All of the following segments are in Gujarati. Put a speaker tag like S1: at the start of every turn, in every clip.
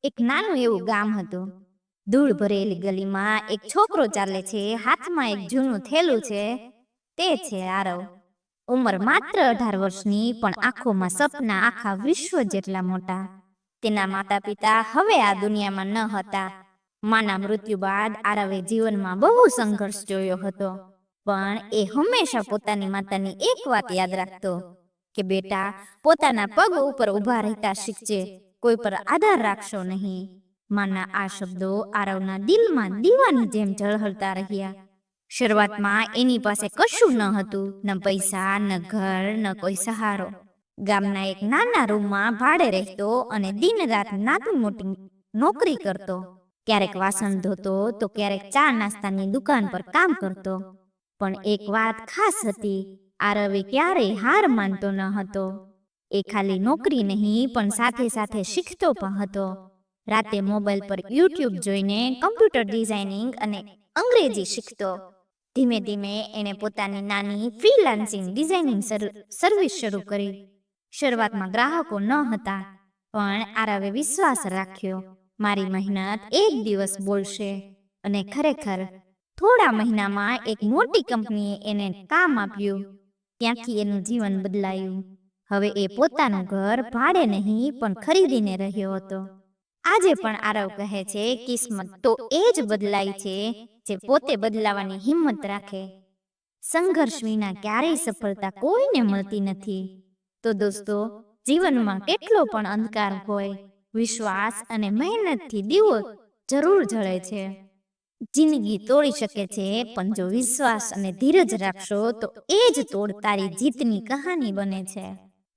S1: એક નાનું એવું ગામ હતું. ધૂળ ભરેલી ગલીમાં એક છોકરો ચાલે છે, હાથમાં એક જૂનું થેલું છે. તે છે આરવ. ઉંમર માત્ર 18 વર્ષની, પણ આંખોમાં સપના આખા વિશ્વ જેટલા મોટા. તેના માતા પિતા હવે આ દુનિયામાં ન હતા. માના મૃત્યુ બાદ આરવે જીવનમાં બહુ સંઘર્ષ જોયો હતો, પણ એ હંમેશા પોતાની માતાની એક વાત યાદ રાખતો કે બેટા, પોતાના પગ ઉપર ઊભા રહેતા શીખજે, કોઈ પર આધાર રાખશો નહીં. માના આ શબ્દો આરવના દિલમાં દીવાની જેમ ઝળહળતા રહ્યા. શરૂઆતમાં એની પાસે કશું ન હતું, ન પૈસા, ન ઘર, ન કોઈ સહારો. ગામના એક નાના રૂમમાં ભાડે રહેતો અને દિન રાત નાની મોટી નોકરી કરતો. ક્યારેક વાસણ ધોતો તો ક્યારેક ચા નાસ્તાની દુકાન પર કામ કરતો. પણ એક વાત ખાસ હતી, આરવે ક્યારેય હાર માનતો ન હતો. એ ખાલી નોકરી નહીં, પણ સાથે સાથે શીખતો પણ હતો. રાતે મોબાઈલ પર યુટ્યુબ જોઈને કમ્પ્યુટર ડિઝાઇનિંગ અને અંગ્રેજી શીખતો. ધીમે ધીમે એણે પોતાની નાની ફ્રીલાન્સિંગ ડિઝાઇનિંગ સર્વિસ શરૂ કરી. શરૂઆતમાં ગ્રાહકો ન હતા, પણ આરવે વિશ્વાસ રાખ્યો, મારી મહેનત એક દિવસ બોલશે. અને ખરેખર થોડા મહિનામાં એક મોટી કંપનીએ એને કામ આપ્યું. ત્યાંથી એનું જીવન બદલાયું. હવે એ પોતાનું ઘર ભાડે નહીં, પણ ખરીદીને રહ્યો હતો. આજે પણ આરવ કહે છે, કિસ્મત તો એ જ બદલાય છે જે પોતે બદલાવાની હિંમત રાખે. સંઘર્ષ વિના ક્યારેય સફળતા કોઈને મળતી નથી. તો દોસ્તો, જીવનમાં કેટલો પણ અંધકાર હોય, વિશ્વાસ અને મહેનતથી દીવો જરૂર જળે છે. જિંદગી તોડી શકે છે, પણ જો વિશ્વાસ અને ધીરજ રાખશો તો એ જ તોડ તારી જીતની કહાની બને છે.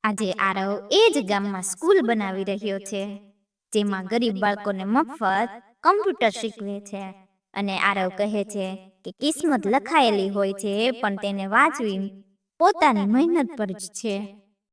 S1: આજે આરવ એ જ ગામમાં સ્કૂલ બનાવી રહ્યો છે, જેમાં ગરીબ બાળકોને મફત કમ્પ્યુટર શીખવે છે. અને આરવ કહે છે કે કિસ્મત લખાયેલી હોય છે, પણ તેને વાંચવી પોતાની મહેનત પર જ છે.